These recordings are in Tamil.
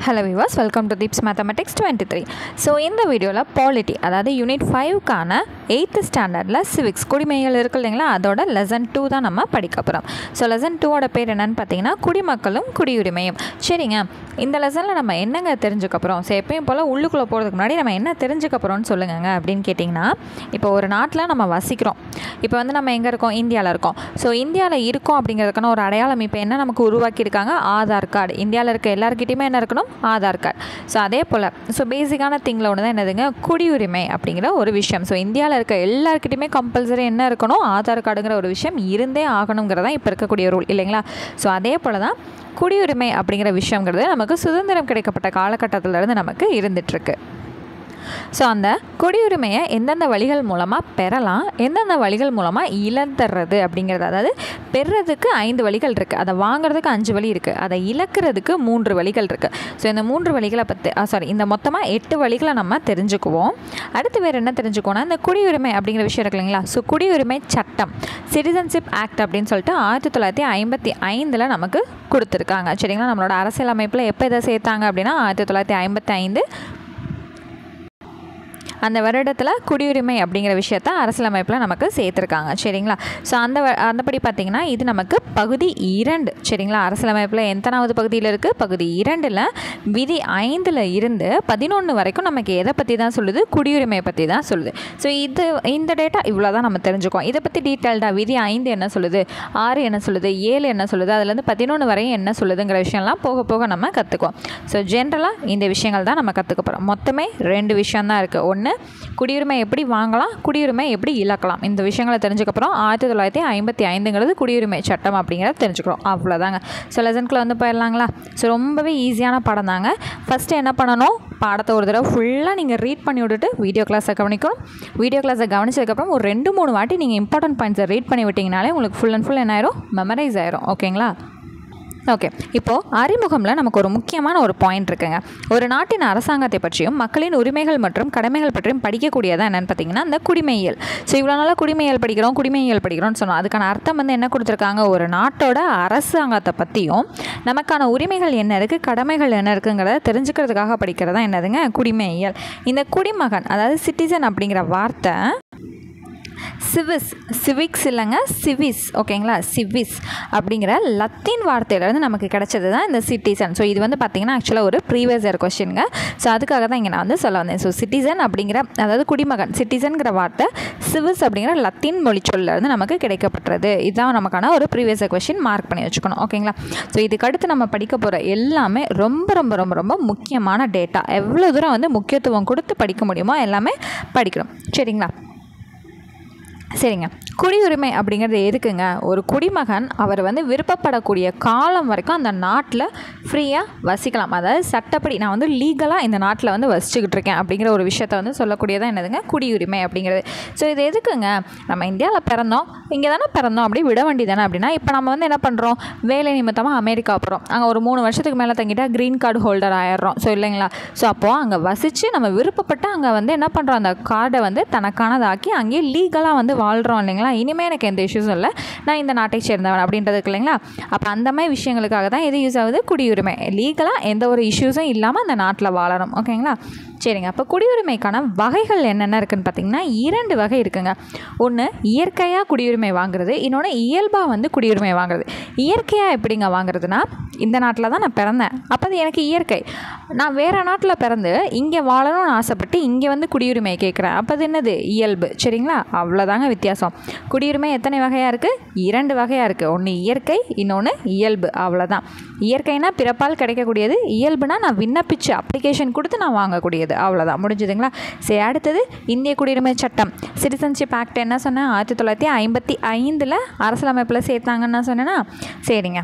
Hello viewers, welcome to Deeps Mathematics 23. So in the video la polity அதாவது யூனிட் 5 கான 8th ஸ்டாண்டர்ட்ல சிவிக்ஸ் குடிமையியல் இருக்கு இல்லைங்களா, அதோட லெசன் 2 தான் நம்ம படிக்க போகிறோம். ஸோ லெசன் 2ஓட பேர் என்னன்னு பார்த்தீங்கன்னா குடிமக்களும் குடியுரிமையும். சரிங்க, இந்த லெசனில் நம்ம என்னங்க தெரிஞ்சுக்க போகிறோம்? ஸோ எப்பயும் போல் உள்ளுக்குள்ளே போகிறதுக்கு முன்னாடி நம்ம என்ன தெரிஞ்சுக்க போகிறோம்னு சொல்லுங்க அப்படின்னு கேட்டிங்கன்னா, இப்போ ஒரு நாட்டில் நம்ம வசிக்கிறோம். இப்போ வந்து நம்ம எங்கே இருக்கோம்? இந்தியாவில் இருக்கோம். ஸோ இந்தியாவில் இருக்கோம் அப்படிங்கிறதுக்கான ஒரு அடையாளம் இப்போ என்ன நமக்கு உருவாக்கியிருக்காங்க? ஆதார் கார்டு. இந்தியாவில் இருக்க எல்லாருக்கிட்டையுமே என்ன இருக்கணும்? ஆதார் கார்டு. ஸோ அதே போல் பேசிக்கான திங்கில் ஒன்று தான் என்னதுங்க? குடியுரிமை அப்படிங்கிற ஒரு விஷயம். ஸோ இந்தியாவில் இருக்க எல்லாருக்கிட்டையுமே கம்பல்சரி என்ன இருக்கணும்? ஆதார் கார்டுங்கிற ஒரு விஷயம் இருந்தே ஆகணுங்கிறதான் இப்போ இருக்கக்கூடிய ரூல் இல்லைங்களா? ஸோ அதே போல் தான் குடியுரிமை அப்படிங்கிற விஷயங்கிறது நமக்கு சுதந்திரம் கிடைக்கப்பட்ட காலகட்டத்திலேருந்து நமக்கு இருந்துகிட்ருக்கு. ஸோ அந்த குடியுரிமையை எந்தெந்த வழிகள் மூலமாக பெறலாம், எந்தெந்த வழிகள் மூலமாக இழந்துடுறது அப்படிங்கிறது, அதாவது பெறுறதுக்கு 5 வழிகள் இருக்குது, அதை வாங்குறதுக்கு 5 வழி இருக்குது, அதை இழக்கிறதுக்கு 3 வழிகள் இருக்குது. ஸோ இந்த 3 வழிகளை பற்றி இந்த மொத்தமாக 8 வழிகளை நம்ம தெரிஞ்சுக்குவோம். அடுத்து வேறு என்ன தெரிஞ்சுக்கோன்னா, இந்த குடியுரிமை அப்படிங்கிற விஷயம் இருக்கு இல்லைங்களா? ஸோ குடியுரிமை சட்டம் சிட்டிசன்ஷிப் ஆக்ட் அப்படின்னு சொல்லிட்டு 1955 நமக்கு கொடுத்துருக்காங்க. சரிங்களா, நம்மளோட அரசியல் அமைப்பில் எப்போ இதை சேர்த்தாங்க அப்படின்னா 1955 அந்த வருடத்தில் குடியுரிமை அப்படிங்கிற விஷயத்த அரசியலமைப்பில் நமக்கு சேர்த்துருக்காங்க. சரிங்களா, ஸோ அந்தபடி பார்த்திங்கன்னா இது நமக்கு பகுதி 2. சரிங்களா, அரசியலமைப்பில் எத்தனாவது பகுதியில் இருக்குது? பகுதி 2ல் விதி 5ல் இருந்து 11 வரைக்கும் நமக்கு எதை பற்றி தான் சொல்லுது? குடியுரிமையை பற்றி தான் சொல்லுது. ஸோ இந்த டேட்டா இவ்வளோ தான் நம்ம தெரிஞ்சுக்கோம். இதை பற்றி டீட்டெயில்டாக விதி 5 என்ன சொல்லுது, 6 என்ன சொல்லுது, 7 என்ன சொல்லுது, அதுலேருந்து 11 வரையும் என்ன சொல்லுதுங்கிற விஷயம்லாம் போக போக நம்ம கற்றுக்குவோம். ஸோ ஜென்ரலாக இந்த விஷயங்கள் தான் நம்ம கற்றுக்க போகிறோம். மொத்தமே 2 விஷயம் தான் இருக்குது. ஒன்று குடியுரிமை எப்படி வாங்கலாம், குடியுரிமை எப்படி இழக்கலாம். இந்த விஷயங்களை தெரிஞ்சுக்கப்புறம் 1955ங்கிறது குடியுரிமை சட்டம் அப்படிங்கிறத தெரிஞ்சுக்கிறோம். அவ்வளோதாங்க. ஸோ லெசனுக்குள்ள வந்து போயிடலாங்களா? ஸோ ரொம்பவே ஈஸியான படம் தாங்க. ஃபஸ்ட்டு என்ன பண்ணணும்? பாடத்தை ஒரு தடவை ஃபுல்லாக நீங்கள் ரீட் பண்ணி விட்டுட்டு வீடியோ கிளாஸை கவனிக்கணும். வீடியோ கிளாஸை கவனிச்சதுக்கப்புறம் ஒரு 2-3 வாட்டி நீங்கள் இம்பார்ட்டன்ட் பாயிண்ட்ஸை ரீட் பண்ணி விட்டிங்கனாலே உங்களுக்கு ஃபுல் அண்ட் ஃபுல் என்ன ஆயிரும்? மெமரைஸ் ஆயிரும். ஓகேங்களா? ஓகே, இப்போது அறிமுகமில் நமக்கு ஒரு முக்கியமான ஒரு பாயிண்ட் இருக்குங்க. ஒரு நாட்டின் அரசாங்கத்தை பற்றியும் மக்களின் உரிமைகள் மற்றும் கடமைகள் பற்றியும் படிக்கக்கூடியதான் என்னென்னு பார்த்தீங்கன்னா இந்த குடிமையியல். ஸோ இவ்வளோ நாளாக குடிமையியல் படிக்கிறோம்னு சொன்னோம். அதுக்கான அர்த்தம் வந்து என்ன கொடுத்துருக்காங்க? ஒரு நாட்டோட அரசாங்கத்தை பற்றியும் நமக்கான உரிமைகள் என்ன இருக்குது, கடமைகள் என்ன இருக்குங்கிறத தெரிஞ்சுக்கிறதுக்காக படிக்கிறதா என்னதுங்க? குடிமையியல். இந்த குடிமகன் அதாவது சிட்டிசன் அப்படிங்கிற வார்த்தை சிவிக்ஸ் இல்லைங்க, சிவிஸ். ஓகேங்களா, சிவிஸ் அப்படிங்கிற லத்தீன் வார்த்தையிலேருந்து நமக்கு கிடைச்சது தான் இந்த சிட்டிசன். ஸோ இது வந்து பார்த்திங்கன்னா ஆக்சுவலாக ஒரு ப்ரீவியஸ் இயர் கொஸ்டினுங்க. ஸோ அதுக்காக தான் இங்கே நான் வந்து சொல்ல வந்தேன். ஸோ சிட்டிசன் அப்படிங்கிற அதாவது குடிமகன், சிட்டிசன்கிற வார்த்தை சிவிஸ் அப்படிங்கிற லத்தீன் மொழி சொல்லிருந்து நமக்கு கிடைக்கப்பட்டது. இதுதான் நமக்கான ஒரு ப்ரீவியஸ் இயர் கொஸ்டின். மார்க் பண்ணி வச்சுக்கணும். ஓகேங்களா? ஸோ இதுக்கடுத்து நம்ம படிக்க போகிற எல்லாமே ரொம்ப ரொம்ப ரொம்ப ரொம்ப முக்கியமான டேட்டா. எவ்வளோ தூரம் வந்து முக்கியத்துவம் கொடுத்து படிக்க முடியுமோ எல்லாமே படிக்கணும். சரிங்களா? சரிங்க, குடியுரிமை அப்படிங்கிறது எதுக்குங்க? ஒரு குடிமகன் அவர் வந்து விருப்பப்படக்கூடிய காலம் வரைக்கும் அந்த நாட்டில் ஃப்ரீயாக வசிக்கலாம். அதாவது சட்டப்படி நான் வந்து லீகலாக இந்த நாட்டில் வந்து வசிச்சுக்கிட்டு இருக்கேன் அப்படிங்கிற ஒரு விஷயத்தை வந்து சொல்லக்கூடியதான் என்னதுங்க? குடியுரிமை அப்படிங்கிறது. ஸோ இது எதுக்குங்க? நம்ம இந்தியாவில் பிறந்தோம், இங்கே தானே பிறந்தோம், அப்படி விட வேண்டி தானே. அப்படின்னா இப்போ நம்ம வந்து என்ன பண்ணுறோம்? வேலை நிமித்தமாக அமெரிக்கா போகிறோம். அங்கே ஒரு 3 வருஷத்துக்கு மேலே தங்கிட்டால் க்ரீன் கார்டு ஹோல்டர் ஆயிடுறோம். ஸோ இல்லைங்களா? ஸோ அப்போது அங்கே வசித்து நம்ம விருப்பப்பட்டு அங்கே வந்து என்ன பண்ணுறோம்? அந்த கார்டை வந்து தனக்கானதாக்கி அங்கேயே லீகலாக வந்து வாழ்கிறோம் இல்லைங்களா? இனிமேல் எனக்கு எந்த இஷ்யூஸும் இல்லை, நான் இந்த நாட்டை சேர்ந்தவன் அப்படின்றதுக்கு இல்லைங்களா? அப்போ அந்த மாதிரி விஷயங்களுக்காக தான் எது யூஸ் ஆகுது? குடியுரிமை. லீகலாக எந்த ஒரு இஷ்யூஸும் இல்லாமல் அந்த நாட்டில் வாழணும். ஓகேங்களா? சரிங்க, அப்போ குடியுரிமைக்கான வகைகள் என்னென்ன இருக்குதுன்னு பார்த்தீங்கன்னா 2 வகை இருக்குங்க. ஒன்று இயற்கையாக குடியுரிமை வாங்குறது, இன்னொன்று இயல்பாக வந்து குடியுரிமை வாங்குறது. இயற்கையாக எப்படிங்க வாங்குறதுனா, இந்த நாட்டில் தான் நான் பிறந்தேன், அப்போ அது எனக்கு இயற்கை. நான் வேறு நாட்டில் பிறந்து இங்கே வாழணும்னு ஆசைப்பட்டு இங்கே வந்து குடியுரிமை கேட்குறேன், அப்போ அது என்னது? இயல்பு. சரிங்களா? அவ்வளோதாங்க வித்தியாசம். குடியுரிமை எத்தனை வகையாக இருக்குது? 2 வகையாக இருக்குது. ஒன்று இயற்கை, இன்னொன்று இயல்பு. அவ்வளோதான். இயற்கைனா பிறப்பால் கிடைக்கக்கூடியது, இயல்புனா நான் விண்ணப்பிச்சு அப்ளிகேஷன் கொடுத்து நான் வாங்கக்கூடியது. அவ்வளோதான், முடிஞ்சுதுங்களா? சரி, அடுத்தது இந்திய குடியுரிமை சட்டம் சிட்டிசன்ஷிப் ஆக்ட் என்ன சொன்னேன்? 1955 அரசியலமைப்பில் சேர்த்தாங்கன்னு நான் சொன்னேன்னா. சரிங்க,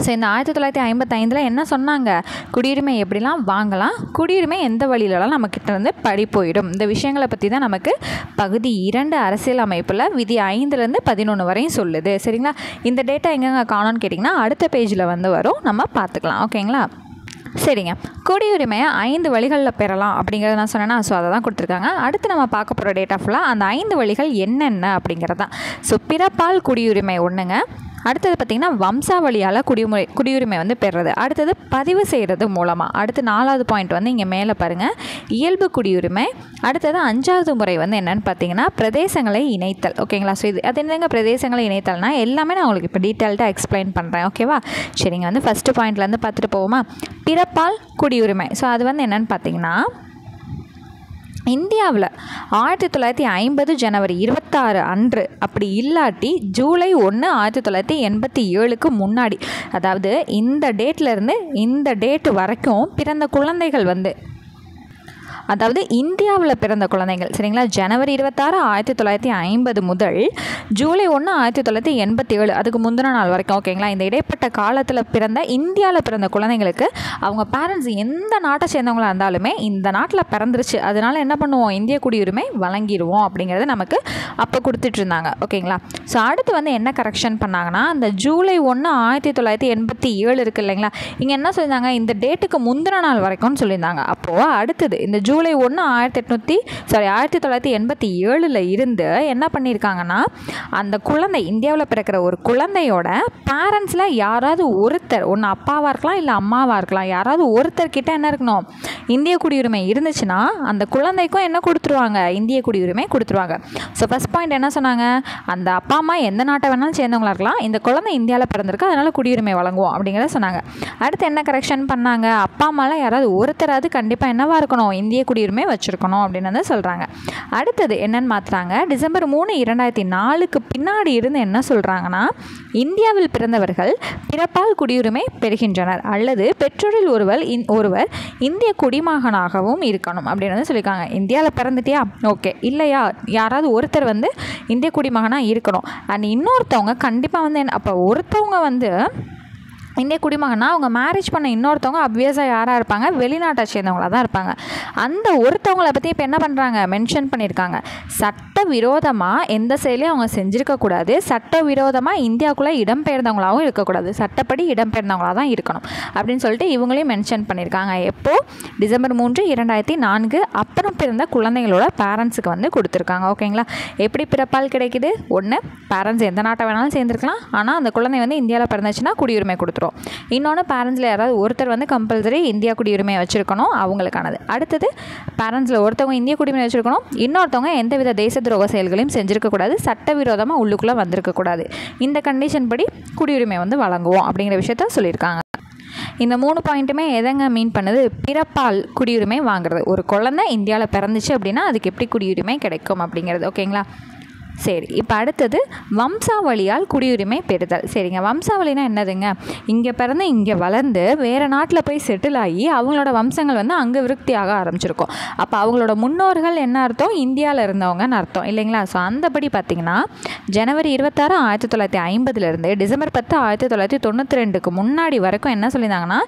ஸோ இந்த 1955 என்ன சொன்னாங்க? குடியுரிமை எப்படிலாம் வாங்கலாம், குடியுரிமை எந்த வழியிலலாம் நம்மக்கிட்ட இருந்து படி போயிடும், இந்த விஷயங்களை பற்றி தான் நமக்கு பகுதி 2 அரசியல் அமைப்பில் விதி 5லேருந்து 11 வரையும் சொல்லுது. சரிங்களா? இந்த டேட்டா எங்கெங்க காணோன்னு கேட்டிங்கன்னா அடுத்த பேஜில் வந்து வரும், நம்ம பார்த்துக்கலாம். ஓகேங்களா? சரிங்க, குடியுரிமையை 5 வழிகளில் பெறலாம் அப்படிங்கிறத நான் சொன்னேன்னா. ஸோ அதை தான் கொடுத்துருக்காங்க. அடுத்து நம்ம பார்க்க போகிற டேட்டா ஃபுல்லாக அந்த 5 வழிகள் என்னென்ன அப்படிங்கிறது தான். ஸோ பிறப்பால் குடியுரிமை ஒன்றுங்க, அடுத்தது பார்த்திங்கன்னா வம்சாவளியால் குடியுரிமை வந்து பெறுறது. அடுத்தது பதிவு செய்கிறது மூலமாக. அடுத்து 4வது பாயிண்ட் வந்து இங்கே மேலே பாருங்கள், இயல்பு குடியுரிமை. அடுத்தது 5வது முறை வந்து என்னென்னு பார்த்தீங்கன்னா பிரதேசங்களை இணைத்தல். ஓகேங்களா? ஸோ இது அது என்னங்க பிரதேசங்களை இணைத்தல்னா எல்லாமே நான் உங்களுக்கு இப்போ டீட்டெயில்டாக எக்ஸ்பிளைன் பண்ணுறேன். ஓகேவா? சரிங்க, வந்து ஃபஸ்ட்டு பாயிண்ட்லேருந்து பார்த்துட்டு போவோமா? பிறப்பால் குடியுரிமை. ஸோ அது வந்து என்னென்னு பார்த்தீங்கன்னா இந்தியாவில் 1950 ஜனவரி 26 அன்று, அப்படி இல்லாட்டி ஜூலை 1 1987க்கு முன்னாடி, அதாவது இந்த டேட்லேருந்து இந்த டேட்டு வரைக்கும் பிறந்த குழந்தைகள் வந்து, அதாவது இந்தியாவில் பிறந்த குழந்தைகள், சரிங்களா, ஜனவரி 26 1950 முதல் ஜூலை 1 1987 அதுக்கு முந்தின நாள் வரைக்கும், ஓகேங்களா, இந்த இடைப்பட்ட காலத்தில் பிறந்த இந்தியாவில் பிறந்த குழந்தைங்களுக்கு அவங்க பேரண்ட்ஸ் எந்த நாட்டை சேர்ந்தவங்களாக இருந்தாலுமே இந்த நாட்டில் பிறந்துருச்சு, அதனால் என்ன பண்ணுவோம், இந்திய குடியுரிமை வழங்கிடுவோம் அப்படிங்கிறது நமக்கு அப்போ கொடுத்துட்டு இருந்தாங்க. ஓகேங்களா? ஸோ அடுத்து வந்து என்ன கரெக்ஷன் பண்ணாங்கன்னா, அந்த ஜூலை 1 1987 இருக்குது இல்லைங்களா, இங்கே என்ன சொல்லியிருந்தாங்க, இந்த டேட்டுக்கு முந்தின நாள் வரைக்கும்னு சொல்லியிருந்தாங்க. அப்போது அடுத்தது இந்த ஜூலை 1 1987 இருந்து என்ன பண்ணியிருக்காங்கன்னா, அந்த குழந்தை இந்தியாவில் பிறக்கிற ஒரு குழந்தையோட பேரண்ட்ஸில் யாராவது ஒருத்தர், ஒன்று அப்பாவாக இருக்கலாம் இல்லை அம்மாவாக இருக்கலாம், யாராவது ஒருத்தர்கிட்ட என்ன இருக்கணும், இந்திய குடியுரிமை இருந்துச்சுன்னா அந்த குழந்தைக்கும் என்ன கொடுத்துருவாங்க, இந்திய குடியுரிமை கொடுத்துருவாங்க. ஸோ ஃபஸ்ட் பாயிண்ட் என்ன சொன்னாங்க, அந்த அப்பா அம்மா எந்த நாட்டை வேணாலும் சேர்ந்தவங்களா இருக்கலாம், இந்த குழந்தை இந்தியாவில் பிறந்திருக்கு அதனால் குடியுரிமை வழங்குவோம் அப்படிங்கிறத சொன்னாங்க. அடுத்து என்ன கரெக்ஷன் பண்ணாங்க, அப்பா அம்மாலாம் யாராவது ஒருத்தராது கண்டிப்பாக என்னவாக இருக்கணும், இந்திய குடியுரிமை வச்சுருக்கணும் அப்படின்னு வந்து சொல்கிறாங்க. அடுத்தது என்னன்னு மாற்றுறாங்க, டிசம்பர் 3 2004க்கு பின்னாடி இருந்து என்ன சொல்கிறாங்கன்னா, இந்தியாவில் பிறந்தவர்கள் பிறப்பால் குடியுரிமை பெறுகின்றனர் அல்லது பெற்றோரில் ஒருவர் இந்திய குடிமகனாகவும் இருக்கணும் அப்படின்னு வந்து சொல்லியிருக்காங்க. இந்தியாவில் பிறந்துட்டியா, ஓகே, இல்லையா யாராவது ஒருத்தர் வந்து இந்திய குடிமகனாக இருக்கணும். அண்ட் இன்னொருத்தவங்க கண்டிப்பாக வந்து அப்போ ஒருத்தவங்க வந்து இந்திய குடிமகனா அவங்க மேரேஜ் பண்ண இன்னொருத்தவங்க அப்வியஸாக யாராக இருப்பாங்க, வெளிநாட்டை சேர்ந்தவங்களாக தான் இருப்பாங்க. அந்த ஒருத்தவங்களை பற்றி இப்போ என்ன பண்ணுறாங்க, மென்ஷன் பண்ணியிருக்காங்க, சட்டவிரோதமாக எந்த செயலையும் அவங்க செஞ்சுருக்கக்கூடாது, சட்டவிரோதமாக இந்தியாவுக்குள்ளே இடம்பெயர்ந்தவங்களாகவும் இருக்கக்கூடாது, சட்டப்படி இடம்பெயர்ந்தவங்களாக தான் இருக்கணும் அப்படின்னு சொல்லிட்டு இவங்களையும் மென்ஷன் பண்ணியிருக்காங்க. எப்போது, டிசம்பர் 3 2004 அப்புறம் பிறந்த குழந்தைங்களோட பேரண்ட்ஸுக்கு வந்து கொடுத்துருக்காங்க. ஓகேங்களா? எப்படி பிறப்பால் கிடைக்குது, ஒன்று பேரண்ட்ஸ் எந்த நாட்டை வேணாலும் சேர்ந்துருக்கலாம், ஆனால் அந்த குழந்தை வந்து இந்தியாவில் பிறந்துச்சுன்னா குடியுரிமை கொடுத்துரும். இன்னொன்று பேரண்ட்ஸில் யாராவது ஒருத்தர் வந்து கம்பல்சரி இந்தியா குடியுரிமையை வச்சுருக்கணும், அவங்களுக்கானது. அடுத்தது பேரண்ட்ஸில் ஒருத்தவங்க இந்திய குடியுரிமை வச்சுருக்கணும், இன்னொருத்தவங்க எந்தவித தேச துரோக செயல்களையும் செஞ்சுருக்கக்கூடாது, சட்டவிரோதமாக உள்ளுக்குள்ளே வந்திருக்கக்கூடாது. இந்த கண்டிஷன் படி குடியுரிமை வந்து வழங்குவோம் அப்படிங்கிற விஷயத்த சொல்லியிருக்காங்க. இந்த 3 பாயிண்ட்டுமே எதங்க மீன் பண்ணுது, பிறப்பால் குடியுரிமை வாங்குறது. ஒரு குழந்தை இந்தியாவில் பிறந்துச்சு அப்படின்னா அதுக்கு எப்படி குடியுரிமை கிடைக்கும் அப்படிங்கிறது. ஓகேங்களா? சரி, இப்போ அடுத்தது வம்சாவளியால் குடியுரிமை பெறுதல். சரிங்க, வம்சாவளினா என்னதுங்க, இங்கே பிறந்து இங்கே வளர்ந்து வேறு நாட்டில் போய் செட்டில் ஆகி அவங்களோட வம்சங்கள் வந்து அங்கே விருத்தியாக ஆரம்பிச்சிருக்கும். அப்போ அவங்களோட முன்னோர்கள் என்ன அர்த்தம், இந்தியாவில் இருந்தவங்கன்னு அர்த்தம் இல்லைங்களா? ஸோ அந்தபடி பார்த்திங்கன்னா ஜனவரி 26 1950 டிசம்பர் 10 1992க்கு முன்னாடி வரைக்கும் என்ன சொல்லியிருந்தாங்கன்னா,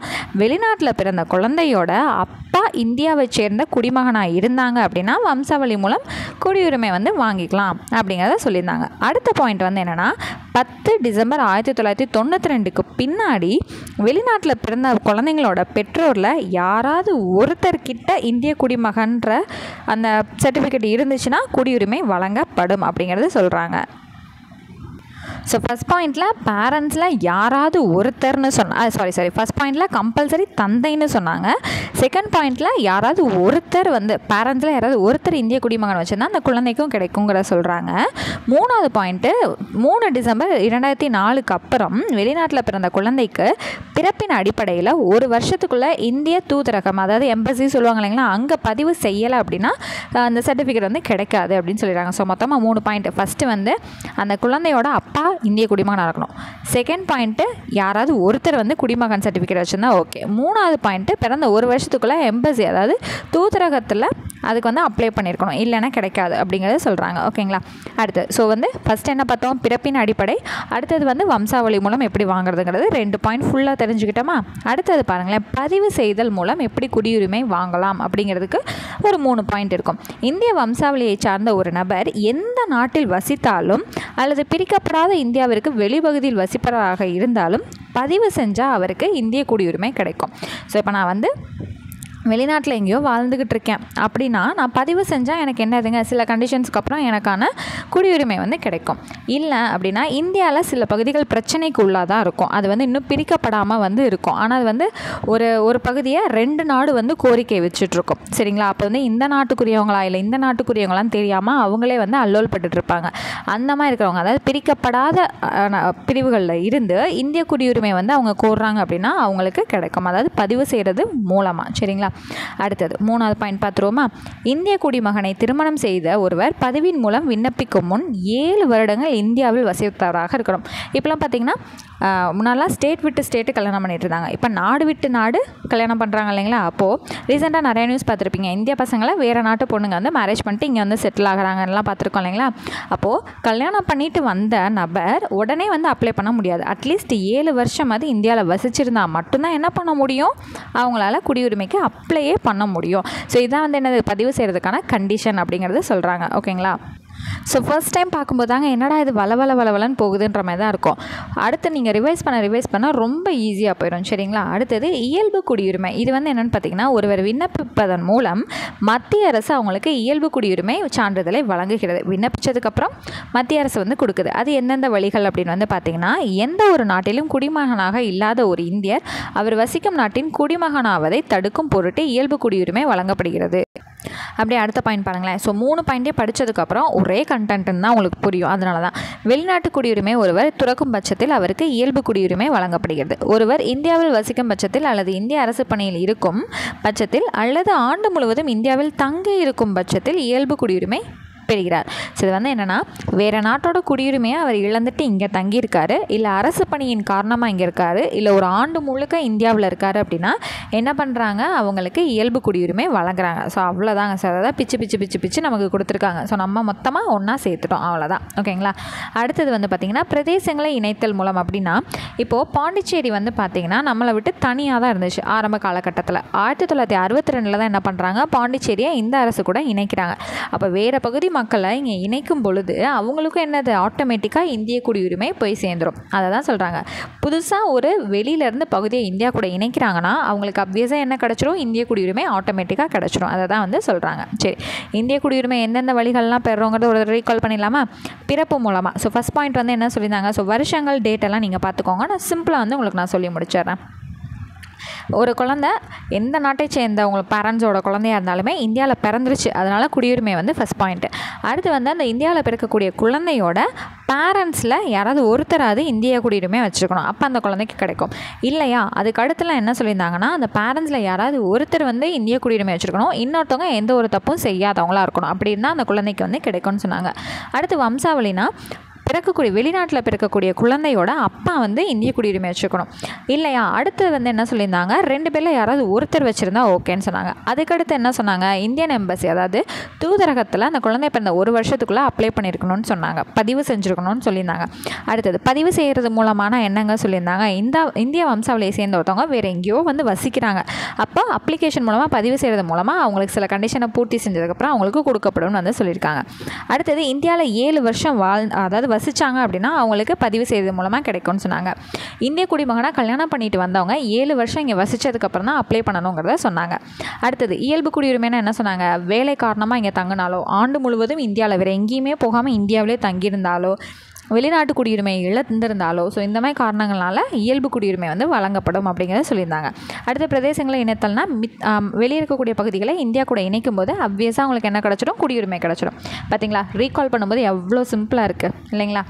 வெளிநாட்டில் பிறந்த குழந்தையோட அப்பா இந்தியாவை சேர்ந்த குடிமகனாக இருந்தாங்க அப்படின்னா வம்சாவளி மூலம் குடியுரிமை வந்து வாங்கிக்கலாம் அப்படிங்கிறத சொல்லியிருந்தாங்க. அடுத்த பாயிண்ட் வந்து என்னென்னா, 10 டிசம்பர் 1992க்கு பின்னாடி வெளிநாட்டில் பிறந்த குழந்தைங்களோட பெற்றோரில் யாராவது ஒருத்தர்கிட்ட இந்திய குடிமகன்ற அந்த சர்டிஃபிகேட் இருந்துச்சுன்னா குடியுரிமை வழங்கப்படும் அப்படிங்கிறது சொல்கிறாங்க. ஸோ ஃபஸ்ட் பாயிண்டில் பேரண்ட்ஸில் யாராவது ஒருத்தர்னு ஃபஸ்ட் பாயிண்டில் கம்பல்சரி தந்தைன்னு சொன்னாங்க. செகண்ட் பாயிண்டில் யாராவது ஒருத்தர் வந்து பேரண்ட்ஸில் யாராவது ஒருத்தர் இந்திய குடிமகன் வச்சுருந்தா அந்த குழந்தைக்கும் கிடைக்குங்கிற சொல்கிறாங்க. 3வது பாயிண்ட்டு 3 டிசம்பர் 2004க்கு அப்புறம் வெளிநாட்டில் பிறந்த குழந்தைக்கு பிறப்பின் அடிப்படையில் ஒரு வருஷத்துக்குள்ளே இந்திய தூதரகம், அதாவது எம்பசி சொல்லுவாங்க இல்லைங்களா, அங்கே பதிவு செய்யலை அப்படின்னா அந்த சர்டிஃபிகேட் வந்து கிடைக்காது அப்படின்னு சொல்லிடுறாங்க. ஸோ மொத்தமாக 3 பாயிண்ட். ஃபஸ்ட்டு வந்து அந்த குழந்தையோட அப்பா இந்திய குடிமகனாக இருக்கணும். செகண்ட் பாயிண்ட்டு யாராவது ஒருத்தர் வந்து குடிமகன் சர்டிஃபிகேட் வச்சுருந்தா ஓகே. 3வது பாயிண்ட்டு பிறந்த ஒரு வருஷத்துக்குள்ளே எம்பசி, அதாவது தூதரகத்தில் அதுக்கு வந்து அப்ளை பண்ணியிருக்கணும், இல்லைன்னா கிடைக்காது அப்படிங்கிறத சொல்கிறாங்க. ஓகேங்களா? அடுத்து ஸோ வந்து ஃபஸ்ட் என்ன பார்த்தோம், பிறப்பின் அடிப்படை. அடுத்தது வந்து வம்சாவளி மூலம் எப்படி வாங்குறதுங்கிறது 2 பாயிண்ட் ஃபுல்லாக தெரிஞ்சுக்கிட்டோமா. அடுத்தது பாருங்களேன், பதிவு செய்தல் மூலம் எப்படி குடியுரிமை வாங்கலாம் அப்படிங்கிறதுக்கு ஒரு 3 பாயிண்ட் இருக்கும். இந்திய வம்சாவளியை சார்ந்த ஒரு நபர் எந்த நாட்டில் வசித்தாலும் அல்லது பிரிக்கப்படாத இந்தியாவிற்கு வெளிப்பகுதியில் வசிப்பவராக இருந்தாலும் பதிவு செஞ்சால் அவருக்கு இந்திய குடியுரிமை கிடைக்கும். ஸோ இப்போ நான் வந்து வெளிநாட்டில் எங்கேயோ வாழ்ந்துக்கிட்டு இருக்கேன் அப்படின்னா நான் பதிவு செஞ்சால் எனக்கு என்னதுங்க சில கண்டிஷன்ஸ்க்கு அப்புறம் எனக்கான குடியுரிமை வந்து கிடைக்கும். இல்லை அப்படின்னா இந்தியாவில் சில பகுதிகள் பிரச்சனைக்கு உள்ளாதான் இருக்கும், அது வந்து இன்னும் பிரிக்கப்படாமல் வந்து இருக்கும். ஆனால் அது வந்து ஒரு பகுதியை 2 நாடு வந்து கோரிக்கை வச்சுட்ருக்கோம் சரிங்களா. அப்போ வந்து இந்த நாட்டுக்குரியவங்களா இல்லை இந்த நாட்டுக்குரியவங்களான்னு தெரியாமல் அவங்களே வந்து அல்லோல் பட்டுட்ருப்பாங்க. அந்த மாதிரி இருக்கிறவங்க, அதாவது பிரிக்கப்படாத பிரிவுகளில் இருந்து இந்திய குடியுரிமை வந்து அவங்க கோர்றாங்க அப்படின்னா அவங்களுக்கு கிடைக்கும், அதாவது பதிவு செய்கிறது மூலமாக சரிங்களா. அடுத்தது 3வது பாயிண்ட் பார்த்துருவோமா. இந்திய குடிமகனை திருமணம் செய்த ஒருவர் பதிவின் மூலம் விண்ணப்பிக்கும் முன் 7 வருடங்கள் இந்தியாவில் வசித்தவராக இருக்கணும். இப்போலாம் பார்த்தீங்கன்னா முன்னாலாம் ஸ்டேட் விட்டு ஸ்டேட்டு கல்யாணம் பண்ணிட்டு இருந்தாங்க, இப்போ நாடு விட்டு நாடு கல்யாணம் பண்ணுறாங்க இல்லைங்களா. அப்போது ரீசெண்டாக நிறைய நியூஸ் பார்த்துருப்பீங்க, இந்திய பசங்களை வேறு நாட்டு பொண்ணுங்க வந்து மேரேஜ் பண்ணிட்டு இங்கே வந்து செட்டில் ஆகிறாங்கலாம் பார்த்துருக்கோம் இல்லைங்களா. அப்போது கல்யாணம் பண்ணிட்டு வந்த நபர் உடனே வந்து அப்ளை பண்ண முடியாது, அட்லீஸ்ட் 7 வருஷம் அது இந்தியாவில் வசிச்சிருந்தா மட்டும்தான் என்ன பண்ண முடியும், அவங்களால குடியுரிமைக்கு அப்ளையே பண்ண முடியும். ஸோ இதான் வந்து என்னது பதிவு செய்கிறதுக்கான கண்டிஷன் அப்படிங்கிறது சொல்கிறாங்க ஓகேங்களா. ஸோ ஃபர்ஸ்ட் டைம் பார்க்கும்போது தாங்க என்னடா இது வளவலன்னு போகுதுன்ற மாதிரி தான் இருக்கும். அடுத்து நீங்கள் ரிவைஸ் பண்ண ரொம்ப ஈஸியாக போயிடும் சரிங்களா. அடுத்தது இயல்பு குடியுரிமை. இது வந்து என்னென்னு பார்த்தீங்கன்னா ஒருவர் விண்ணப்பிப்பதன் மூலம் மத்திய அரசு அவங்களுக்கு இயல்பு குடியுரிமை சான்றிதழை வழங்குகிறது. விண்ணப்பித்ததுக்கப்புறம் மத்திய அரசு வந்து கொடுக்குது. அது எந்தெந்த வழிகள் அப்படின்னு வந்து பார்த்தீங்கன்னா எந்த ஒரு நாட்டிலும் குடிமகனாக இல்லாத ஒரு இந்தியர் அவர் வசிக்கும் நாட்டின் குடிமகனாவதை தடுக்கும் பொருட்டு இயல்பு குடியுரிமை வழங்கப்படுகிறது. அப்படியே அடுத்த பாயிண்ட் பாருங்களேன். ஸோ 3 பாயிண்டே படித்ததுக்கப்புறம் ஒரே கண்டென்ட்னு தான் உங்களுக்கு புரியும். அதனால தான் வெளிநாட்டு குடியுரிமை ஒருவர் துறக்கும் பட்சத்தில் அவருக்கு இயல்பு குடியுரிமை வழங்கப்படுகிறது. ஒருவர் இந்தியாவில் வசிக்கும் பட்சத்தில் அல்லது இந்திய அரசு பணியில் இருக்கும் பட்சத்தில் அல்லது ஆண்டு முழுவதும் இந்தியாவில் தங்கி இருக்கும் பட்சத்தில் இயல்பு குடியுரிமை பெறுகிறார். ஸோ இது வந்து என்னென்னா வேறு நாட்டோட குடியுரிமையை அவர் இழந்துட்டு இங்கே தங்கியிருக்காரு, இல்லை அரசு பணியின் காரணமாக இங்கே இருக்காரு, இல்லை ஒரு ஆண்டு முழுக்க இந்தியாவில் இருக்காரு அப்படின்னா என்ன பண்ணுறாங்க, அவங்களுக்கு இயல்பு குடியுரிமை வழங்குறாங்க. ஸோ அவ்வளோதாங்க சார், அதான் பிச்சு நமக்கு கொடுத்துருக்காங்க. ஸோ நம்ம மொத்தமாக ஒன்றா சேர்த்துட்டோம், அவ்வளோதான் ஓகேங்களா. அடுத்தது வந்து பார்த்திங்கன்னா பிரதேசங்களை இணைத்தல் மூலம் அப்படின்னா இப்போது பாண்டிச்சேரி வந்து பார்த்திங்கன்னா நம்மளை விட்டு தனியாக தான் இருந்துச்சு ஆரம்ப காலகட்டத்தில். 1962 தான் என்ன பண்ணுறாங்க, பாண்டிச்சேரியை இந்த அரசு கூட இணைக்கிறாங்க. அப்போ வேறு பகுதி மக்களை இங்கே இணைக்கும் பொழுது அவங்களுக்கும் என்னது ஆட்டோமேட்டிக்காக இந்திய குடியுரிமை போய் சேர்ந்துடும். அதை தான் சொல்கிறாங்க. புதுசாக ஒரு வெளியிலேருந்து பகுதியை இந்தியா கூட இணைக்கிறாங்கன்னா அவங்களுக்கு அப்வியஸாக என்ன கிடச்சிரும், இந்திய குடியுரிமை ஆட்டோமேட்டிக்காக கிடச்சிரும். அதை தான் வந்து சொல்கிறாங்க. சரி, இந்திய குடியுரிமை எந்தெந்த வழிகள்லாம் பெறுறோங்கிறத ஒரு ரீகால் பண்ணிடலாமா. பிறப்பு மூலமாக. ஸோ ஃபஸ்ட் பாயிண்ட் வந்து என்ன சொல்லியிருந்தாங்க, ஸோ வருஷங்கள் டேட்டெல்லாம் நீங்கள் பார்த்துக்கோங்க, நான் சிம்பிளாக வந்து உங்களுக்கு நான் சொல்லி முடிச்சிடுறேன். ஒரு குழந்தை எந்த நாட்டை சேர்ந்த உங்களுக்கு பேரண்ட்ஸோட குழந்தையாக இருந்தாலுமே இந்தியாவில் பிறந்துருச்சு, அதனால் குடியுரிமை வந்து ஃபஸ்ட் பாயிண்ட்டு. அடுத்து வந்து அந்த இந்தியாவில் பிறக்கக்கூடிய குழந்தையோட பேரண்ட்ஸில் யாராவது ஒருத்தராது இந்திய குடியுரிமை வச்சுருக்கணும், அப்போ அந்த குழந்தைக்கு கிடைக்கும். இல்லையா அதுக்கு அடுத்துலாம் என்ன சொல்லியிருந்தாங்கன்னா அந்த பேரண்ட்ஸில் யாராவது ஒருத்தர் வந்து இந்திய குடியுரிமை வச்சுருக்கணும், இன்னொருத்தவங்க எந்த ஒரு தப்பும் செய்யாதவங்களாக இருக்கணும், அப்படி இருந்தால் அந்த குழந்தைக்கு வந்து கிடைக்கும்னு சொன்னாங்க. அடுத்து வம்சாவளினா வெளிநாட்டில் பிறக்கக்கூடிய குழந்தையோட அப்பா வந்து இந்திய குடியுரிமை வச்சுக்கணும். இல்லையா அடுத்து வந்து என்ன சொல்லியிருந்தாங்க, 2 பேரில் யாராவது ஒருத்தர் வச்சுருந்தா ஓகேன்னு சொன்னாங்க. அதுக்கடுத்து என்ன சொன்னாங்க, இந்தியன் எம்பசி அதாவது தூதரகத்தில் அந்த குழந்தை பிறந்த 1 வருஷத்துக்குள்ளே அப்ளை பண்ணியிருக்கணும்னு சொன்னாங்க, பதிவு செஞ்சுருக்கணும்னு சொல்லியிருந்தாங்க. அடுத்தது பதிவு செய்கிறது மூலமான என்னங்க சொல்லியிருந்தாங்க, இந்திய வம்சாவளியை சேர்ந்த ஒருத்தவங்க வேறு எங்கேயோ வந்து வசிக்கிறாங்க, அப்போ அப்ளிகேஷன் மூலமாக பதிவு செய்கிறது மூலமாக அவங்களுக்கு சில கண்டிஷனை பூர்த்தி செஞ்சதுக்கப்புறம் அவங்களுக்கு கொடுக்கப்படும் வந்து சொல்லியிருக்காங்க. அடுத்தது இந்தியாவில் 7 வருஷம் அதாவது வசிச்சாங்க அப்படின்னா அவங்களுக்கு பதிவு செய்வது மூலமாக கிடைக்கும்னு சொன்னாங்க. இந்திய குடிமகனாக கல்யாணம் பண்ணிட்டு வந்தவங்க 7 வருஷம் இங்கே வசித்ததுக்கப்புறம் தான் அப்ளை பண்ணணுங்கிறத சொன்னாங்க. அடுத்தது இயல்பு குடியுரிமைனா என்ன சொன்னாங்க, வேலை காரணமாக இங்கே தங்கினாலோ ஆண்டு முழுவதும் இந்தியாவில் வேறு எங்கேயுமே போகாமல் இந்தியாவிலே தங்கியிருந்தாலோ வெளிநாட்டு குடியுரிமை இழந்திருந்தாலோ ஸோ இந்த மாதிரி காரணங்களால் இயல்பு குடியுரிமை வந்து வழங்கப்படும் அப்படிங்கிறத சொல்லியிருந்தாங்க. அடுத்த பிரதேசங்களை இணைத்தல்னா வெளியே இருக்கக்கூடிய பகுதிகளை இந்தியா கூட இணைக்கும் போது அப்வியஸாக அவங்களுக்கு என்ன கிடச்சிடும், குடியுரிமை கிடச்சிடும். பார்த்தீங்களா, ரீகால் பண்ணும்போது எவ்வளோ சிம்பிளாக இருக்குது இல்லைங்களா.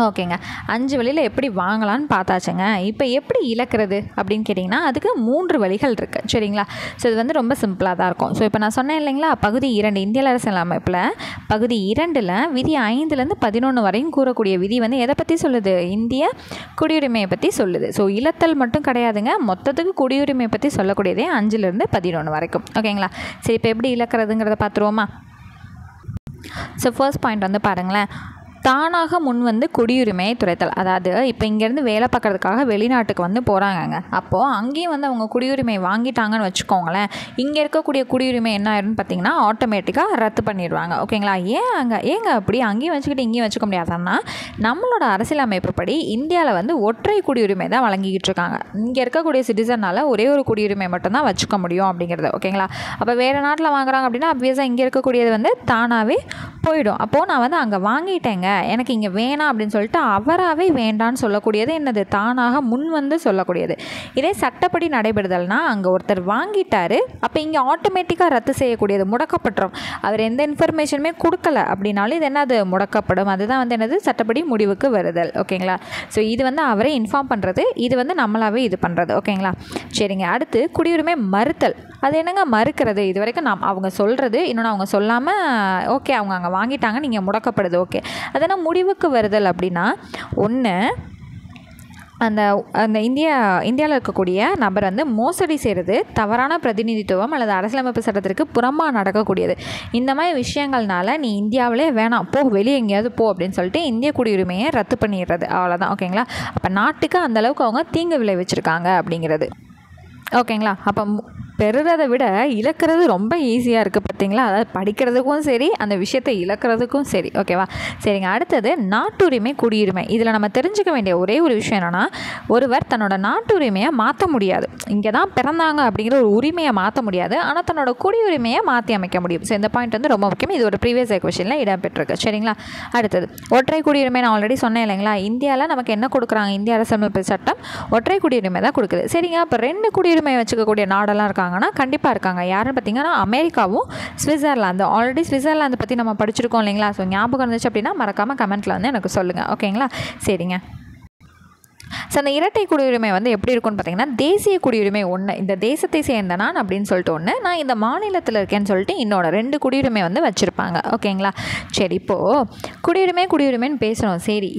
ஓகேங்க, 5 வழியில் எப்படி வாங்கலான்னு பார்த்தாச்சுங்க. இப்போ எப்படி இழக்கிறது அப்படின்னு கேட்டிங்கன்னா அதுக்கு 3 வழிகள் இருக்குது சரிங்களா. ஸோ இது வந்து ரொம்ப சிம்பிளாக தான் இருக்கும். ஸோ இப்போ நான் சொன்னேன் இல்லைங்களா, பகுதி 2 இந்திய அரசியலமைப்பில் பகுதி 2ல் விதி 5லேருந்து 11 வரையும் கூறக்கூடிய விதி வந்து எதை பற்றி சொல்லுது, இந்திய குடியுரிமையை பற்றி சொல்லுது. ஸோ இழத்தல் மட்டும் கிடையாதுங்க, மொத்தத்துக்கு குடியுரிமை பற்றி சொல்லக்கூடியதே 5லேருந்து 11 வரைக்கும். ஓகேங்களா. சரி, இப்போ எப்படி இழக்கிறதுங்கிறத பார்த்துருவோமா. ஸோ ஃபர்ஸ்ட் பாயிண்ட் வந்து பாருங்களேன், தானாக முன் வந்து குடியுரிமையை துரைத்தல். அதாவது இப்போ இங்கேருந்து வேலை பார்க்குறதுக்காக வெளிநாட்டுக்கு வந்து போகிறாங்கங்க. அப்போது அங்கேயும் வந்து அவங்க குடியுரிமை வாங்கிட்டாங்கன்னு வச்சுக்கோங்களேன், இங்கே இருக்கக்கூடிய குடியுரிமை என்ன ஆயிரும்னு பார்த்தீங்கன்னா ஆட்டோமேட்டிக்காக ரத்து பண்ணிடுவாங்க. ஓகேங்களா? ஏங்க அப்படி அங்கேயும் வச்சுக்கிட்டு இங்கேயும் வச்சுக்க முடியாதுன்னா, நம்மளோட அரசியலமைப்பு படி இந்தியாவில் வந்து ஒற்றை குடியுரிமை தான் வழங்கிக்கிட்டு இருக்காங்க. இங்கே இருக்கக்கூடிய சிட்டிசனால் ஒரே ஒரு குடியுரிமை மட்டும்தான் வச்சுக்க முடியும் அப்படிங்கிறது. ஓகேங்களா? அப்போ வேறு நாட்டில் வாங்குறாங்க அப்படின்னா அப்வியஸாக இங்கே இருக்கக்கூடியது வந்து தானாகவே போயிடும். அப்போது நான் வந்து அங்கே வாங்கிட்டேங்க, எனக்கு இங்கே வேணாம் அப்படின்னு சொல்லிட்டு அவராகவே வேண்டான்னு சொல்லக்கூடியது என்னது? தானாக முன் வந்து சொல்லக்கூடியது. இதே சட்டப்படி நடைபெறுதல்னா அங்கே ஒருத்தர் வாங்கிட்டாரு, அப்போ இங்கே ஆட்டோமேட்டிக்காக ரத்து செய்யக்கூடியது, முடக்கப்பட்டுரும். அவர் எந்த இன்ஃபர்மேஷனுமே கொடுக்கல அப்படின்னாலும் இது என்னது? முடக்கப்படும். அதுதான் வந்து என்னது? சட்டப்படி முடிவுக்கு வருதல். ஓகேங்களா? ஸோ இது வந்து அவரே இன்ஃபார்ம் பண்ணுறது, இது வந்து நம்மளாவே இது பண்ணுறது. ஓகேங்களா? சரிங்க. அடுத்து குடியுரிமை மறுத்தல். அது என்னங்க மறுக்கிறது? இது வரைக்கும் அவங்க சொல்கிறது, இன்னொன்று அவங்க சொல்லாமல் ஓகே அவங்க அங்கே வாங்கிட்டாங்க, நீங்கள் முடக்கப்படுது. ஓகே, அதனால் முடிவுக்கு வருதல் அப்படின்னா ஒன்று அந்த இந்தியாவில் இருக்கக்கூடிய நபர் வந்து மோசடி செய்கிறது, தவறான பிரதிநிதித்துவம் அல்லது அரசியலமைப்பு சட்டத்திற்கு புறம்பாக நடக்கக்கூடியது. இந்த மாதிரி விஷயங்கள்னால நீ இந்தியாவிலே வேணாம், போ, வெளியே எங்கேயாவது போ அப்படின்னு சொல்லிட்டு இந்திய குடியுரிமையை ரத்து பண்ணிடுறது. அவ்வளோதான். ஓகேங்களா? அப்போ நாட்டுக்கு அந்தளவுக்கு அவங்க தீங்கு விளைவிச்சிருக்காங்க அப்படிங்கிறது. ஓகேங்களா? அப்போ பெறுறதை விட இழக்கிறது ரொம்ப ஈஸியாக இருக்குது பார்த்தீங்களா? அதாவது படிக்கிறதுக்கும் சரி, அந்த விஷயத்தை இழக்கிறதுக்கும் சரி. ஓகேவா? சரிங்க. அடுத்தது நாட்டுரிமை குடியுரிமை. இதில் நம்ம தெரிஞ்சுக்க வேண்டிய ஒரே ஒரு விஷயம் என்னென்னா, ஒருவர் தன்னோட நாட்டுரிமையை மாற்ற முடியாது. இங்கே தான் பிறந்தாங்க அப்படிங்கிற ஒரு உரிமையை மாற்ற முடியாது, ஆனால் தன்னோட குடியுரிமையை மாற்றி அமைக்க முடியும். ஸோ இந்த பாயிண்ட் வந்து ரொம்ப முக்கியம். இது ஒரு ப்ரீவியஸ் கொஸ்டினில் இடம்பெற்றிருக்கு. சரிங்களா? அடுத்தது ஒற்றை குடியுரிமை. நான் ஆல்ரெடி சொன்னேன் இல்லைங்களா, இந்தியாவில் நமக்கு என்ன கொடுக்குறாங்க? இந்திய அரசியலமைப்பு சட்டம் ஒற்றை குடியுரிமை தான் கொடுக்குது. சரிங்க. அப்போ 2 குடியுரிமை வச்சுக்கக்கூடிய நாடெல்லாம் இருக்காங்கன்னா கண்டிப்பாக இருக்காங்க. யாருன்னு பார்த்தீங்கன்னா அமெரிக்காவும் சுவிட்சர்லாந்து. ஆல்ரெடி சுவிட்சர்லாந்து பற்றி நம்ம படிச்சிருக்கோம் இல்லைங்களா? ஸோ ஞாபகம் இருந்துச்சு அப்படின்னா மறக்காமல் கமெண்ட்டில் வந்து எனக்கு சொல்லுங்கள். ஓகேங்களா? சரிங்க. ஸோ அந்த இரட்டை குடியுரிமை வந்து எப்படி இருக்குன்னு பார்த்தீங்கன்னா, தேசிய குடியுரிமை ஒன்று, இந்த தேசத்தை சேர்ந்த நான் அப்படின்னு சொல்லிட்டு ஒன்று, நான் இந்த மாநிலத்தில் இருக்கேன்னு சொல்லிட்டு இன்னொன்று, 2 குடியுரிமை வந்து வச்சுருப்பாங்க. ஓகேங்களா? சரி, இப்போது குடியுரிமைன்னு பேசுகிறோம். சரி,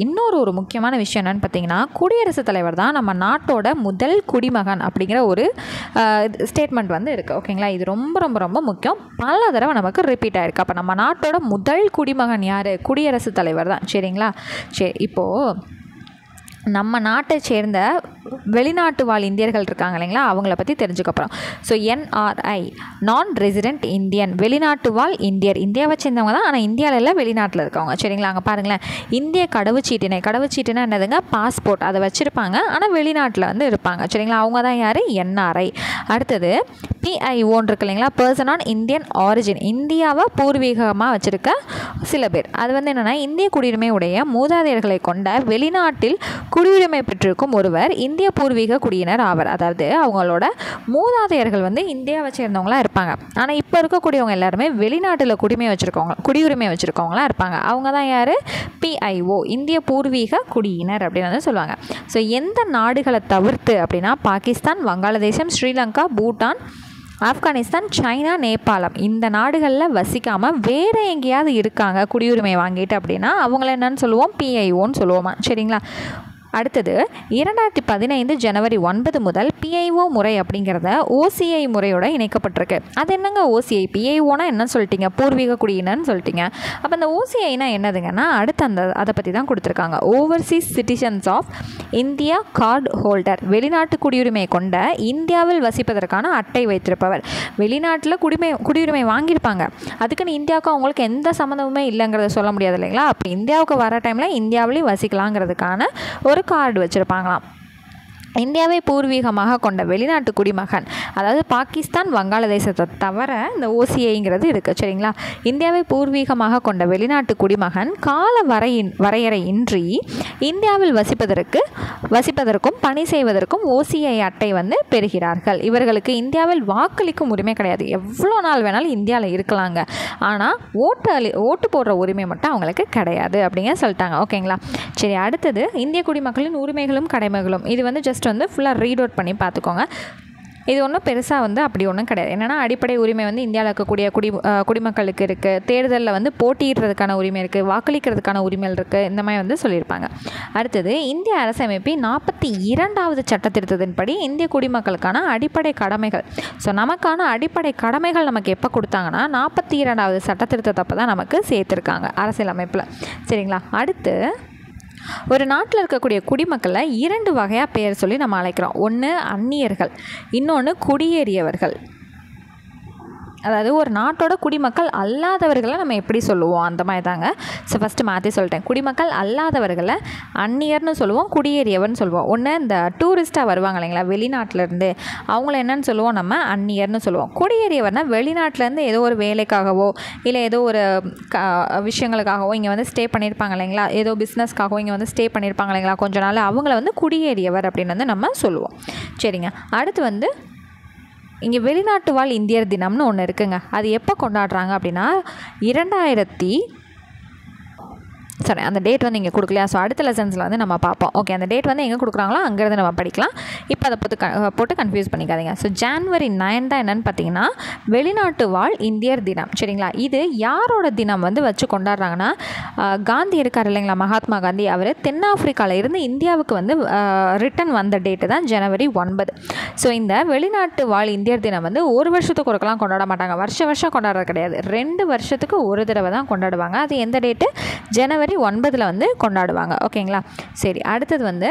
ஒரு முக்கியமான விஷயம் என்னென்னு பார்த்தீங்கன்னா, குடியரசுத் தலைவர் தான் நம்ம நாட்டோட முதல் குடிமகன் அப்படிங்கிற ஒரு ஸ்டேட்மெண்ட் வந்து இருக்குது. ஓகேங்களா? இது ரொம்ப ரொம்ப ரொம்ப முக்கியம். பல தடவை நமக்கு ரிப்பீட் ஆகிருக்கு. அப்போ நம்ம நாட்டோட முதல் குடிமகன் யார்? குடியரசுத் தலைவர் தான். சரிங்களா? சரி, இப்போது நம்ம நாட்டை சேர்ந்த வெளிநாட்டு வாழ் இந்தியர்கள் இருக்காங்க இல்லைங்களா, அவங்கள பற்றி தெரிஞ்சுக்க போகிறோம். ஸோ NRI, நான் ரெசிடென்ட் இந்தியன், வெளிநாட்டு வாழ் இந்தியர். இந்தியாவை சேர்ந்தவங்க தான், ஆனால் இந்தியாவில் இல்லை, வெளிநாட்டில் இருக்கவங்க. சரிங்களா? அங்கே பாருங்களேன், இந்திய கடவுச்சீட்டுனா என்னதுங்க? பாஸ்போர்ட். அதை வச்சுருப்பாங்க, ஆனால் வெளிநாட்டில் வந்து இருப்பாங்க. சரிங்களா? அவங்க தான் யார்? NRI. அடுத்தது PIO இருக்கு இல்லைங்களா, பர்சன் ஆன் இந்தியன் ஆரிஜின், இந்தியாவை பூர்வீகமாக வச்சுருக்க சில பேர். அது வந்து என்னென்னா, இந்திய குடியுரிமை உடைய மூதாதையர்களை கொண்ட வெளிநாட்டில் குடியுரிமை பெற்றிருக்கும் ஒருவர் இந்திய பூர்வீக குடியினர் ஆவர். அதாவது அவங்களோட மூதாதையர்கள் வந்து இந்தியாவை சேர்ந்தவங்களாக இருப்பாங்க, ஆனால் இப்போ இருக்கக்கூடியவங்க எல்லாருமே வெளிநாட்டில் குடியுரிமை வச்சுருக்கவங்களா இருப்பாங்க. அவங்க தான் யார்? PIO, இந்திய பூர்வீக குடியினர் அப்படின்னு வந்து சொல்லுவாங்க. ஸோ எந்த நாடுகளை தவிர்த்து அப்படின்னா, பாகிஸ்தான், வங்காளதேசம், ஸ்ரீலங்கா, பூட்டான், ஆப்கானிஸ்தான், சைனா, நேபாளம், இந்த நாடுகளில் வசிக்காமல் வேறு எங்கேயாவது இருக்காங்க குடியுரிமை வாங்கிட்டு அப்படின்னா அவங்கள என்னன்னு சொல்லுவோம்? PIOன்னு சொல்லுவோமா? சரிங்களா? அடுத்தது 2015 ஜனவரி 9 முதல் PIO முறை அப்படிங்கிறத OCI முறையோட இணைக்கப்பட்டிருக்கு. அது என்னங்க OCI? PIOனா என்ன சொல்லிட்டீங்க? பூர்வீக குடியினர்னு சொல்லிட்டீங்க. அப்போ அந்த OCIனா என்னதுங்கன்னா, அடுத்து அதை பற்றி தான் கொடுத்துருக்காங்க. Overseas citizens of India card holder, வெளிநாட்டு குடியுரிமை கொண்ட இந்தியாவில் வசிப்பதற்கான அட்டை வைத்திருப்பவர். வெளிநாட்டில் குடியுரிமை வாங்கியிருப்பாங்க, அதுக்குன்னு இந்தியாவுக்கு அவங்களுக்கு எந்த சம்மந்தமுமே இல்லைங்கிறத சொல்ல முடியாது இல்லைங்களா? அப்போ இந்தியாவுக்கு வர டைமில் இந்தியாவிலையும் வசிக்கலாங்கிறதுக்கான ஒரு கார்டு வச்சுருப்பாங்களாம். இந்தியாவை பூர்வீகமாக கொண்ட வெளிநாட்டு குடிமகன், அதாவது பாகிஸ்தான், வங்காளதேசத்தை தவிர இந்த OCIங்கிறது இருக்குது. சரிங்களா? இந்தியாவை பூர்வீகமாக கொண்ட வெளிநாட்டு குடிமகன் கால வரையறையின்றி இந்தியாவில் வசிப்பதற்கும் பணி செய்வதற்கும் OCI அட்டை வந்து பெறுகிறார்கள். இவர்களுக்கு இந்தியாவில் வாக்களிக்கும் உரிமை கிடையாது. எவ்வளோ நாள் வேணாலும் இந்தியாவில் இருக்கலாங்க, ஆனால் ஓட்டு போடுற உரிமை மட்டும் அவங்களுக்கு கிடையாது அப்படிங்க சொல்லிட்டாங்க. ஓகேங்களா? சரி, அடுத்தது இந்திய குடிமக்களின் உரிமைகளும் கடமைகளும். இது வந்து ஜஸ்ட் வந்து ஃபுல்லாக ரீட் அவுட் பண்ணி பார்த்துக்கோங்க. இது ஒன்றும் பெருசாக வந்து அப்படி ஒன்றும் கிடையாது. என்னென்னா அடிப்படை உரிமை வந்து இந்தியாவில் இருக்கக்கூடிய குடிமக்களுக்கு இருக்குது, தேர்தலில் வந்து போட்டியிடுறதுக்கான உரிமை இருக்குது, வாக்களிக்கிறதுக்கான உரிமை இருக்குது, இந்த மாதிரி வந்து சொல்லியிருப்பாங்க. அடுத்தது இந்திய அரசமைப்பின் 42வது சட்ட திருத்தத்தின்படி இந்திய குடிமக்களுக்கான அடிப்படை கடமைகள். ஸோ நமக்கான அடிப்படை கடமைகள் நமக்கு எப்போ கொடுத்தாங்கன்னா 42வது சட்ட திருத்தத்தப்போ தான் நமக்கு சேர்த்துருக்காங்க அரசியலமைப்பில். சரிங்களா? அடுத்து ஒரு நாட்டில் இருக்கக்கூடிய குடிமக்களை 2 வகையாக பெயர் சொல்லி நம்ம அழைக்கிறோம். ஒன்று அந்நியர்கள், இன்னொன்று குடியேறியவர்கள். அதாவது ஒரு நாட்டோட குடிமக்கள் அல்லாதவர்களை நம்ம எப்படி சொல்லுவோம் அந்த மாதிரி தாங்க. ஸோ ஃபஸ்ட்டு மாற்றி சொல்லிட்டேன். குடிமக்கள் அல்லாதவர்களை அந்நியர்னு சொல்லுவோம், குடியேறியவர்னு சொல்லுவோம். ஒன்று இந்த டூரிஸ்ட்டாக வருவாங்க இல்லைங்களா வெளிநாட்டிலேருந்து, அவங்கள என்னன்னு சொல்லுவோம் நம்ம அந்நியர்னு சொல்லுவோம். குடியேறியவர்னால் வெளிநாட்டிலேருந்து ஏதோ ஒரு வேலைக்காகவோ இல்லை ஏதோ ஒரு விஷயங்களுக்காகவோ இங்கே வந்து ஸ்டே பண்ணியிருப்பாங்க இல்லைங்களா, ஏதோ பிஸ்னஸ்க்காகவோ இங்கே வந்து ஸ்டே பண்ணியிருப்பாங்க இல்லைங்களா கொஞ்ச நாள், அவங்கள வந்து குடியேறியவர் அப்படின்னு வந்து நம்ம சொல்லுவோம். சரிங்க. அடுத்து வந்து இங்கே வெளிநாட்டு வாழ் இந்தியர் தினம்னு ஒன்று இருக்குங்க. அது எப்போ கொண்டாடுறாங்க அப்படின்னா அந்த டேட் வந்து இங்கே கொடுக்கலையா? ஸோ அடுத்த லெசன்ஸில் வந்து நம்ம பார்ப்போம். ஓகே, அந்த டேட் வந்து எங்கே கொடுக்குறாங்களோ அங்கேருந்து நம்ம படிக்கலாம். இப்போ அதை போட்டு கன்ஃபியூஸ் பண்ணிக்காதீங்க. ஸோ January 9 தான் என்னென்னு பார்த்தீங்கன்னா வெளிநாட்டு வாழ் இந்தியர் தினம். சரிங்களா? இது யாரோட தினம் வந்து வச்சு கொண்டாடுறாங்கன்னா காந்தி இருக்கார் இல்லைங்களா, மகாத்மா காந்தி, அவர் தென்னாப்பிரிக்காவில் இருந்து இந்தியாவுக்கு வந்து ரிட்டன் வந்த டேட்டு தான் January 9. ஸோ இந்த வெளிநாட்டு வாழ் இந்தியர் தினம் வந்து ஒரு வருஷத்துக்கு ஒருக்கெல்லாம் கொண்டாட மாட்டாங்க, வருஷம் கொண்டாடுறது கிடையாது. 2 வருஷத்துக்கு ஒரு தடவை தான் கொண்டாடுவாங்க. அது எந்த டேட்டு? January 9 வந்து கொண்டாடுவாங்க. ஓகேங்களா? சரி, அடுத்தது வந்து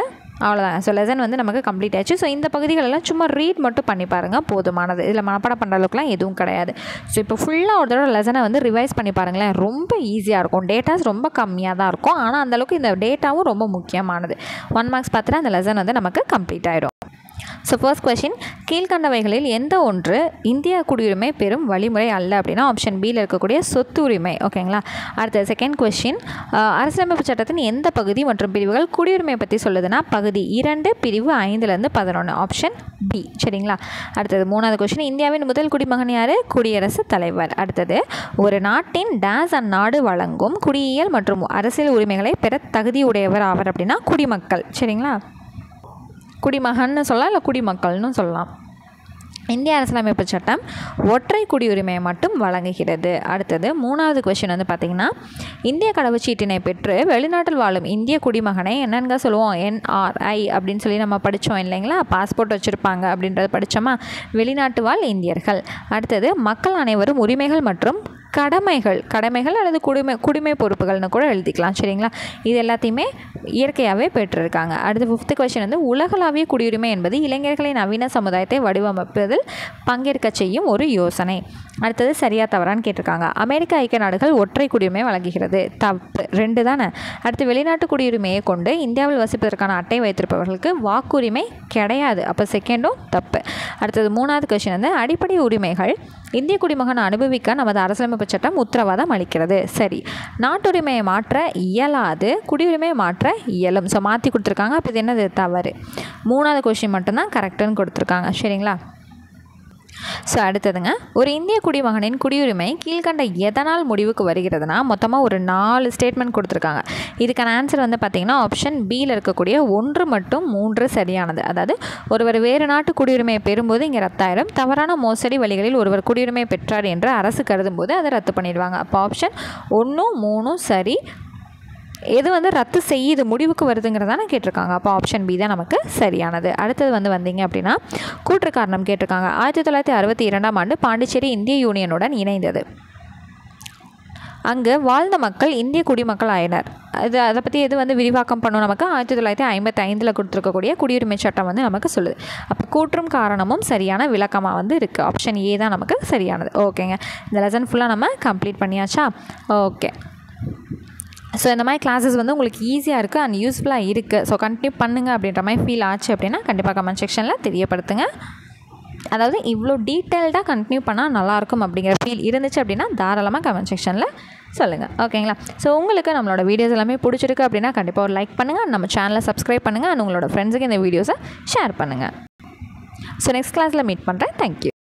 அவ்வளோதான். ஸோ லெசன் வந்து நமக்கு கம்ப்ளீட் ஆச்சு. ஸோ இந்த பகுதிகளெல்லாம் சும்மா ரீட் மட்டும் பண்ணி பாருங்கள், போதுமானது. இதில் மனப்பாடம் பண்ணுற அளவுக்குலாம் எதுவும் கிடையாது. ஸோ இப்போ ஃபுல்லாக ஒரு தடவை லெசனை வந்து ரிவைஸ் பண்ணி பாருங்களேன், ரொம்ப ஈஸியாக இருக்கும். டேட்டாஸ் ரொம்ப கம்மியாக தான் இருக்கும், ஆனால் அந்தளவுக்கு இந்த டேட்டாவும் ரொம்ப முக்கியமானது. 1 மார்க்ஸ் பார்த்துட்டு அந்த லெசன் வந்து நமக்கு கம்ப்ளீட் ஆகிடும். ஸோ ஃபர்ஸ்ட் கொஸ்டின், கீழ்கண்டவைகளில் எந்த ஒன்று இந்திய குடியுரிமை பெறும் வழிமுறை அல்ல அப்படின்னா ஆப்ஷன் பியில் இருக்கக்கூடிய சொத்து உரிமை. ஓகேங்களா? அடுத்தது செகண்ட் கொஸ்டின், அரசியலமைப்பு சட்டத்தின் எந்த பகுதி மற்றும் பிரிவுகள் குடியுரிமை பற்றி சொல்லுதுன்னா பகுதி 2 பிரிவு 5லேருந்து 11, ஆப்ஷன் பி. சரிங்களா? அடுத்தது மூணாவது கொஸ்டின், இந்தியாவின் முதல் குடிமகன் யார்? குடியரசுத் தலைவர். அடுத்தது ஒரு நாட்டின் டேஸ் அந்நாடு வழங்கும் குடியியல் மற்றும் அரசியல் உரிமைகளை பெற தகுதியுடையவர் ஆவர் அப்படின்னா குடிமக்கள். சரிங்களா? குடிமகன்னு சொல்லலாம், இல்லை குடிமக்கள்னு சொல்லலாம். இந்திய அரசியலமைப்பு சட்டம் ஒற்றை குடியுரிமையை மட்டும் வழங்குகிறது. அடுத்தது மூணாவது கொஸ்டின் வந்து பார்த்திங்கன்னா, இந்திய கடவுச்சீட்டினை பெற்று வெளிநாட்டில் வாழும் இந்திய குடிமகனை என்னென்ன சொல்லுவோம்? NRI அப்படின்னு சொல்லி நம்ம படித்தோம் இல்லைங்களா, பாஸ்போர்ட் வச்சுருப்பாங்க அப்படின்றத படித்தோமா, வெளிநாட்டு வாழ் இந்தியர்கள். அடுத்தது மக்கள் அனைவரும் உரிமைகள் மற்றும் கடமைகள் அல்லது குடிமை பொறுப்புகள்னு கூட எழுதிக்கலாம். சரிங்களா? இது எல்லாத்தையுமே இயற்கையாகவே பெற்றிருக்காங்க. அடுத்து 5th கொஸ்டின் வந்து, உலகளாவிய குடியுரிமை என்பது இளைஞர்களின் நவீன சமுதாயத்தை வடிவமைப்பதில் பங்கேற்க செய்யும் ஒரு யோசனை. அடுத்தது சரியா தவறான்னு கேட்டிருக்காங்க. அமெரிக்க ஐக்கிய நாடுகள் ஒற்றை குடியுரிமை வழங்குகிறது. தப்பு. 2 தானே. அடுத்து வெளிநாட்டு குடியுரிமையை கொண்டு இந்தியாவில் வசிப்பதற்கான அட்டை வைத்திருப்பவர்களுக்கு வாக்குரிமை கிடையாது. அப்போ செகண்டும் தப்பு. அடுத்தது 3வது கொஸ்டின் வந்து, அடிப்படை உரிமைகள் இந்திய குடிமகன் அனுபவிக்க நமது அரசியலமைப்பு சட்டம் உத்தரவாதம் அளிக்கிறது. சரி. நாட்டுரிமையை மாற்ற இயலாது, குடியுரிமையை மாற்ற இயலும். ஸோ மாற்றி கொடுத்துருக்காங்க. அப்போ இது என்னது? தவறு. 3வது கொஸ்டின் மட்டும்தான் கரெக்டுன்னு கொடுத்துருக்காங்க. சரிங்களா? ஸோ அடுத்ததுங்க, ஒரு இந்திய குடிமகனின் குடியுரிமை கீழ்கண்ட எதனால் முடிவுக்கு வருகிறதுனா மொத்தமாக ஒரு 4 ஸ்டேட்மெண்ட் கொடுத்துருக்காங்க. இதுக்கான ஆன்சர் வந்து பார்த்திங்கன்னா ஆப்ஷன் பியில் இருக்கக்கூடிய 1 மற்றும் 3 சரியானது. அதாவது ஒருவர் வேறு நாட்டு குடியுரிமையை பெறும்போது இங்கே ரத்தாயிரம், தவறான மோசடி வழிகளில் ஒருவர் குடியுரிமை பெற்றார் என்று அரசு கருதும் போது அதை ரத்து பண்ணிடுவாங்க. அப்போ ஆப்ஷன் 1, 3 சரி. எது வந்து ரத்து செய்யுது முடிவுக்கு வருதுங்கிறதான கேட்டிருக்காங்க. அப்போ ஆப்ஷன் பி தான் நமக்கு சரியானது. அடுத்தது வந்து வந்தீங்க அப்படின்னா கூற்று காரணம் கேட்டிருக்காங்க. 1962ஆம் ஆண்டு பாண்டிச்சேரி இந்திய யூனியனுடன் இணைந்தது. அங்கு வாழ்ந்த மக்கள் இந்திய குடிமக்கள் ஆயினர். அதை பற்றி எது வந்து விரிவாக்கம் பண்ணும் நமக்கு 1955 கொடுத்துருக்கக்கூடிய குடியுரிமை சட்டம் வந்து நமக்கு சொல்லுது. அப்போ கூற்றும் காரணமும் சரியான விளக்கமாக வந்து இருக்குது. ஆப்ஷன் ஏ தான் நமக்கு சரியானது. ஓகேங்க, இந்த லெசன் ஃபுல்லாக நம்ம கம்ப்ளீட் பண்ணியாச்சா? ஓகே. ஸோ இந்த மாதிரி கிளாஸஸ் வந்து உங்களுக்கு ஈஸியாக இருக்குது அண்ட் யூஸ்ஃபுல்லாக இருக்குது. ஸோ கண்டினியூ பண்ணுங்கள் அப்படின்ற மாதிரி ஃபீல் ஆச்சு அப்படின்னா கண்டிப்பாக கமெண்ட் செக்ஷனில் தெரியப்படுத்துங்க. அதாவது இவ்வளோ டீட்டெயில்டாக கண்டினியூ பண்ணால் நல்லாயிருக்கும் அப்படிங்கிற ஃபீல் இருந்துச்சு அப்படின்னா தாராளமாக கமெண்ட் செக்ஷனில் சொல்லுங்கள். ஓகேங்களா? ஸோ உங்களுக்கு நம்மளோட வீடியோஸ் எல்லாமே பிடிச்சிருக்கு அப்படின்னா கண்டிப்பாக ஒரு லைக் பண்ணுங்கள், நம்ம சேனலை சப்ஸ்கிரைப் பண்ணுங்கள் அண்ட் உங்களோட ஃப்ரெண்ட்ஸுக்கு இந்த வீடியோஸை ஷேர் பண்ணுங்கள். ஸோ நெக்ஸ்ட் கிளாஸில் மீட் பண்ணுறேன். தேங்க்யூ.